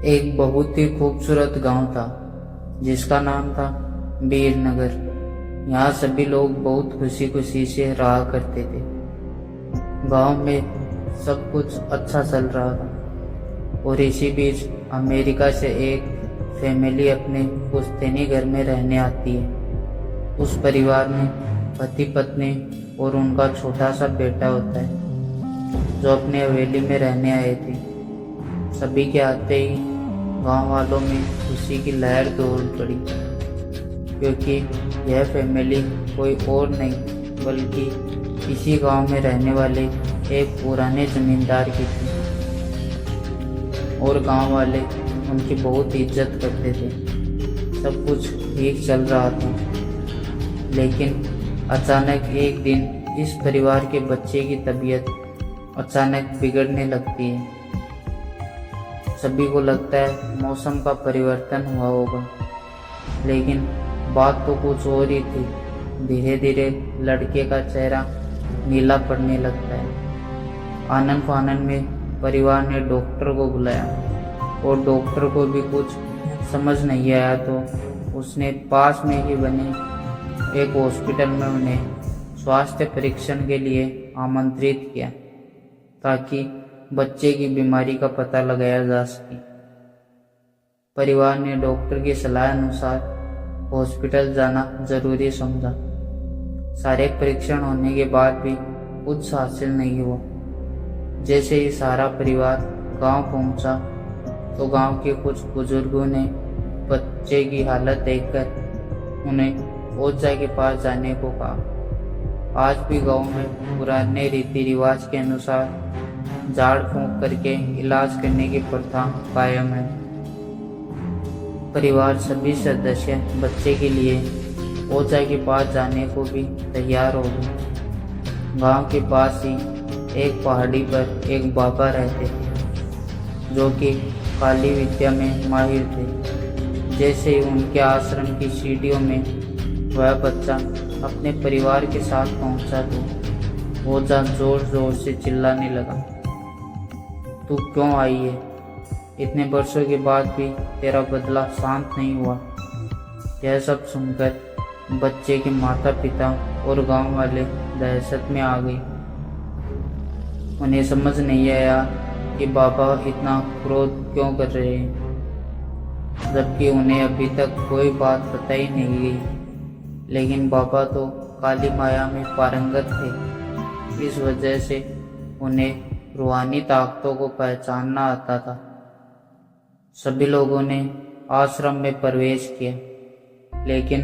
एक बहुत ही खूबसूरत गांव था जिसका नाम था वीरनगर। यहाँ सभी लोग बहुत खुशी खुशी से रहा करते थे। गांव में सब कुछ अच्छा चल रहा था और इसी बीच अमेरिका से एक फैमिली अपने पुश्तैनी घर में रहने आती है। उस परिवार में पति पत्नी और उनका छोटा सा बेटा होता है जो अपने हवेली में रहने आए थे। सभी के आते ही गांव वालों में खुशी की लहर दौड़ पड़ी, क्योंकि यह फैमिली कोई और नहीं बल्कि इसी गांव में रहने वाले एक पुराने जमींदार की थी और गांव वाले उनकी बहुत इज्जत करते थे। सब कुछ ठीक चल रहा था, लेकिन अचानक एक दिन इस परिवार के बच्चे की तबीयत अचानक बिगड़ने लगती है। सभी को लगता है मौसम का परिवर्तन हुआ होगा, लेकिन बात तो कुछ और ही थी। धीरे धीरे लड़के का चेहरा नीला पड़ने लगता है। आनन फानन में परिवार ने डॉक्टर को बुलाया और डॉक्टर को भी कुछ समझ नहीं आया तो उसने पास में ही बने एक हॉस्पिटल में उन्हें स्वास्थ्य परीक्षण के लिए आमंत्रित किया, ताकि बच्चे की बीमारी का पता लगाया जा सके। परिवार ने डॉक्टर की सलाह अनुसार हॉस्पिटल जाना जरूरी समझा। सारे परीक्षण होने के बाद भी कुछ हासिल नहीं हुआ। जैसे ही सारा परिवार गांव पहुंचा तो गांव के कुछ बुजुर्गों ने बच्चे की हालत देखकर उन्हें ओझा के पास जाने को कहा। आज भी गांव में पुराने रीति रिवाज के अनुसार झाड़ फूंक करके इलाज करने की प्रथा कायम है। परिवार सभी सदस्य बच्चे के लिए ओझा के पास जाने को भी तैयार हो गए। गांव के पास ही एक पहाड़ी पर एक बाबा रहते थे जो कि काली विद्या में माहिर थे। जैसे ही उनके आश्रम की सीढ़ियों में वह बच्चा अपने परिवार के साथ पहुंचा तो ओझा जोर जोर से चिल्लाने लगा, तू क्यों आई है? इतने वर्षों के बाद भी तेरा बदला शांत नहीं हुआ। यह सब सुनकर बच्चे के माता पिता और गांव वाले दहशत में आ गए। उन्हें समझ नहीं आया कि बाबा इतना क्रोध क्यों कर रहे हैं, जबकि उन्हें अभी तक कोई बात पता ही नहीं गई। लेकिन बाबा तो काली माया में पारंगत थे, इस वजह से उन्हें रूहानी ताकतों को पहचानना आता था। सभी लोगों ने आश्रम में प्रवेश किया, लेकिन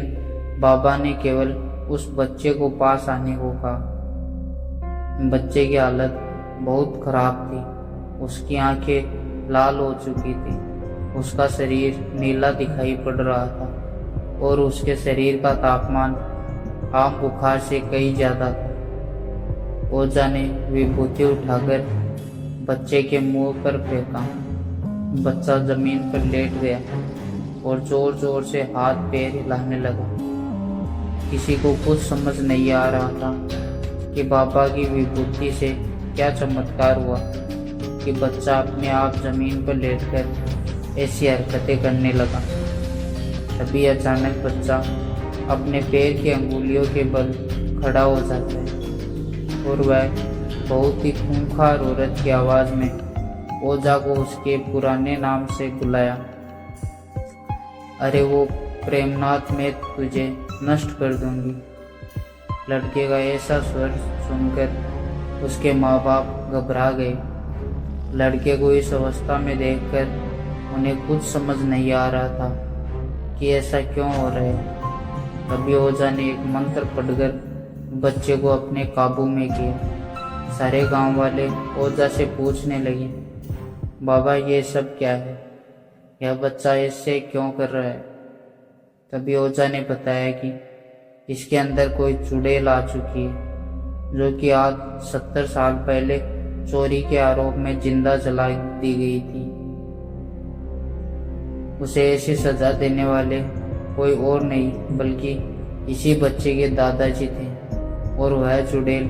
बाबा ने केवल उस बच्चे को पास आने को कहा। बच्चे की हालत बहुत खराब थी। उसकी आंखें लाल हो चुकी थी, उसका शरीर नीला दिखाई पड़ रहा था और उसके शरीर का तापमान आम बुखार से कहीं ज्यादा था। ओझा ने विभूति उठाकर बच्चे के मुंह पर फेंका। बच्चा जमीन पर लेट गया और जोर जोर से हाथ पैर हिलाने लगा। किसी को कुछ समझ नहीं आ रहा था कि बाबा की विभूति से क्या चमत्कार हुआ कि बच्चा अपने आप जमीन पर लेटकर ऐसी हरकतें करने लगा। तभी अचानक बच्चा अपने पैर की अंगुलियों के बल खड़ा हो जाता है और वह बहुत ही खूंखार औरत की आवाज में ओझा को उसके पुराने नाम से बुलाया, अरे वो प्रेमनाथ, मैं तुझे नष्ट कर दूंगी। लड़के का ऐसा स्वर सुनकर उसके माँ बाप घबरा गए। लड़के को इस अवस्था में देखकर उन्हें कुछ समझ नहीं आ रहा था कि ऐसा क्यों हो रहा है। तभी ओझा ने एक मंत्र पढ़कर बच्चे को अपने काबू में किया। सारे गांव वाले ओझा से पूछने लगे, बाबा ये सब क्या है? यह बच्चा ऐसे क्यों कर रहा है? तभी ओझा ने बताया कि इसके अंदर कोई चुड़ैल आ चुकी है, जो कि आज 70 साल पहले चोरी के आरोप में जिंदा जला दी गई थी। उसे ऐसी सजा देने वाले कोई और नहीं बल्कि इसी बच्चे के दादाजी थे और वह चुड़ैल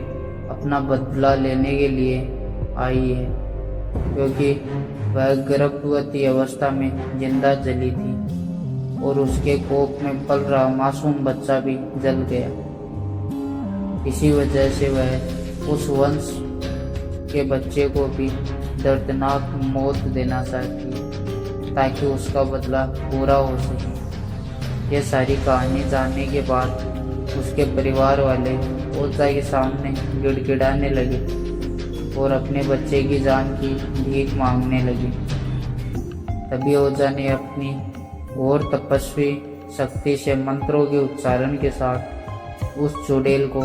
अपना बदला लेने के लिए आई है। क्योंकि वह गर्भवती अवस्था में जिंदा जली थी और उसके कोख में पल रहा मासूम बच्चा भी जल गया। इसी वजह से वह उस वंश के बच्चे को भी दर्दनाक मौत देना चाहती है ताकि उसका बदला पूरा हो सके। यह सारी कहानी जानने के बाद उसके परिवार वाले ओजा के सामने गिड़गिड़ाने लगे और अपने बच्चे की जान की भीख मांगने लगे। तभी ओजा ने अपनी और तपस्वी शक्ति से मंत्रों के उच्चारण के साथ उस चुड़ैल को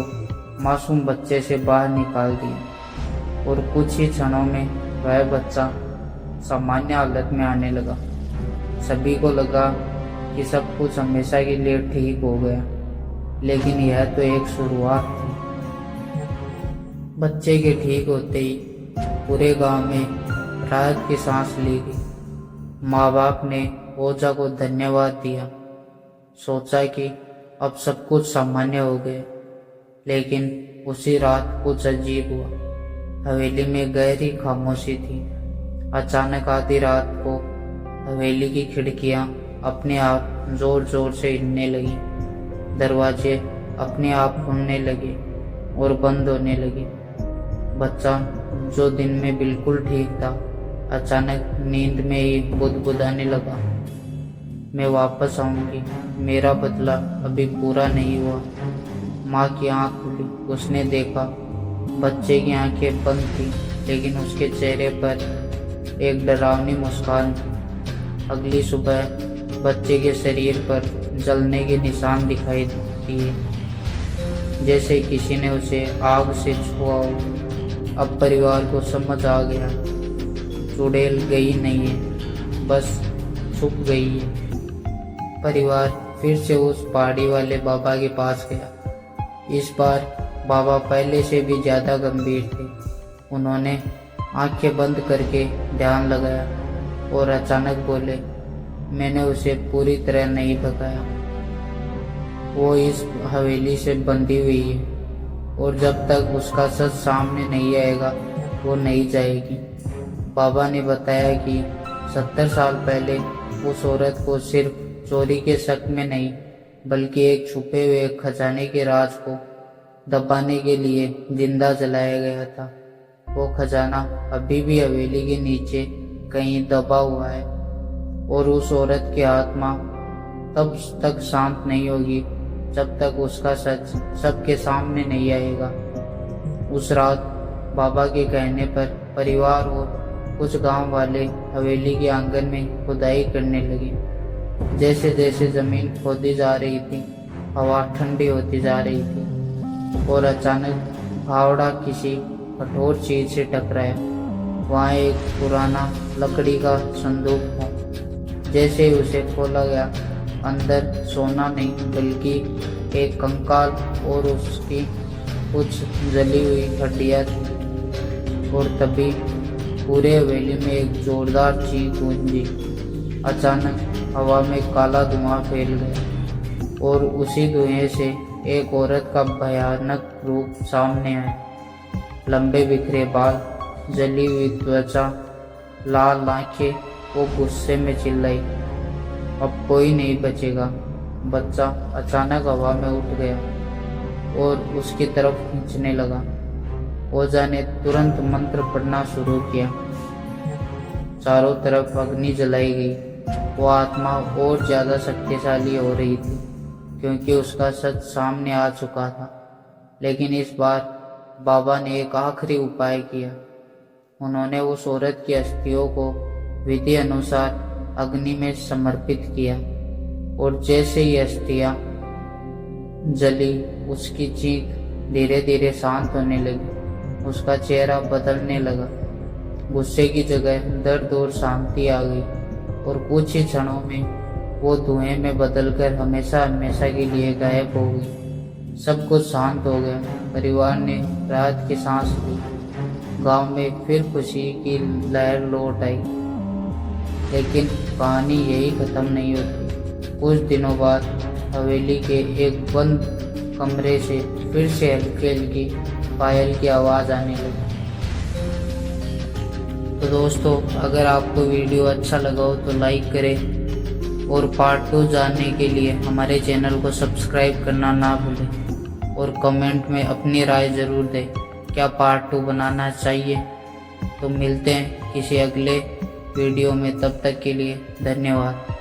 मासूम बच्चे से बाहर निकाल दिया और कुछ ही क्षणों में वह बच्चा सामान्य हालत में आने लगा। सभी को लगा कि सब कुछ हमेशा के लिए ठीक हो गया, लेकिन यह तो एक शुरुआत थी। बच्चे के ठीक होते ही पूरे गांव में राहत की सांस ली गई। माँ बाप ने ओजा को धन्यवाद दिया, सोचा कि अब सब कुछ सामान्य हो गया। लेकिन उसी रात कुछ अजीब हुआ। हवेली में गहरी खामोशी थी। अचानक आधी रात को हवेली की खिड़कियां अपने आप जोर जोर से हिलने लगी, दरवाजे अपने आप खुलने लगे और बंद होने लगे। बच्चा जो दिन में बिल्कुल ठीक था, अचानक नींद में ही बुदबुदाने लगा, मैं वापस आऊंगी, मेरा बदला अभी पूरा नहीं हुआ। माँ की आंख खुली, उसने देखा बच्चे की आंखें बंद थी, लेकिन उसके चेहरे पर एक डरावनी मुस्कान थी। अगली सुबह बच्चे के शरीर पर जलने के निशान दिखाई दिए, जैसे किसी ने उसे आग से छुआ हो। अब परिवार को समझ आ गया, चुड़ैल गई नहीं है, बस छुप गई है। परिवार फिर से उस पहाड़ी वाले बाबा के पास गया। इस बार बाबा पहले से भी ज्यादा गंभीर थे। उन्होंने आंखें बंद करके ध्यान लगाया और अचानक बोले, मैंने उसे पूरी तरह नहीं भगाया, वो इस हवेली से बंधी हुई है और जब तक उसका सच सामने नहीं आएगा वो नहीं जाएगी। बाबा ने बताया कि 70 साल पहले उस औरत को सिर्फ चोरी के शक में नहीं, बल्कि एक छुपे हुए खजाने के राज को दबाने के लिए जिंदा जलाया गया था। वो खजाना अभी भी हवेली के नीचे कहीं दबा हुआ है और उस औरत की आत्मा तब तक शांत नहीं होगी जब तक उसका सच सबके सामने नहीं आएगा। उस रात बाबा के कहने पर परिवार और कुछ गांव वाले हवेली के आंगन में खुदाई करने लगे। जैसे जैसे जमीन खोदी जा रही थी, हवा ठंडी होती जा रही थी और अचानक फावड़ा किसी कठोर चीज से टकराया। वहाँ एक पुराना लकड़ी का संदूक था। जैसे ही उसे खोला गया, अंदर सोना नहीं बल्कि एक कंकाल और उसकी कुछ जली हुई हड्डियां थी। और तभी पूरे हवेली में एक जोरदार चीख गूंजी। अचानक हवा में काला धुआं फैल गया और उसी धुएं से एक औरत का भयानक रूप सामने आया। लंबे बिखरे बाल, जली हुई त्वचा, लाल आंखें। वो गुस्से में चिल्लाई, अब कोई नहीं बचेगा। बच्चा अचानक हवा में उठ गया और उसकी तरफ खींचने लगा। ओझा ने तुरंत मंत्र पढ़ना शुरू किया। चारों तरफ अग्नि जलाई गई। वो आत्मा और ज्यादा शक्तिशाली हो रही थी क्योंकि उसका सच सामने आ चुका था। लेकिन इस बार बाबा ने एक आखिरी उपाय किया। उन्होंने उस औरत की अस्थियों को विधि अनुसार अग्नि में समर्पित किया और जैसे ही अस्थियां जली, उसकी चीख धीरे धीरे शांत होने लगी। उसका चेहरा बदलने लगा। गुस्से की जगह दर्द और शांति आ गई और कुछ ही क्षणों में वो धुएं में बदलकर हमेशा हमेशा के लिए गायब हो गई। सब कुछ शांत हो गया। परिवार ने राहत की सांस ली। गांव में फिर खुशी की लहर लौट आई। लेकिन कहानी यही खत्म नहीं होती। कुछ दिनों बाद हवेली के एक बंद कमरे से फिर से हल्की हल्की पायल की आवाज आने लगी। तो दोस्तों, अगर आपको वीडियो अच्छा लगा हो तो लाइक करें और पार्ट 2 जानने के लिए हमारे चैनल को सब्सक्राइब करना ना भूलें और कमेंट में अपनी राय ज़रूर दें, क्या पार्ट 2 बनाना चाहिए। तो मिलते हैं किसी अगले वीडियो में, तब तक के लिए धन्यवाद।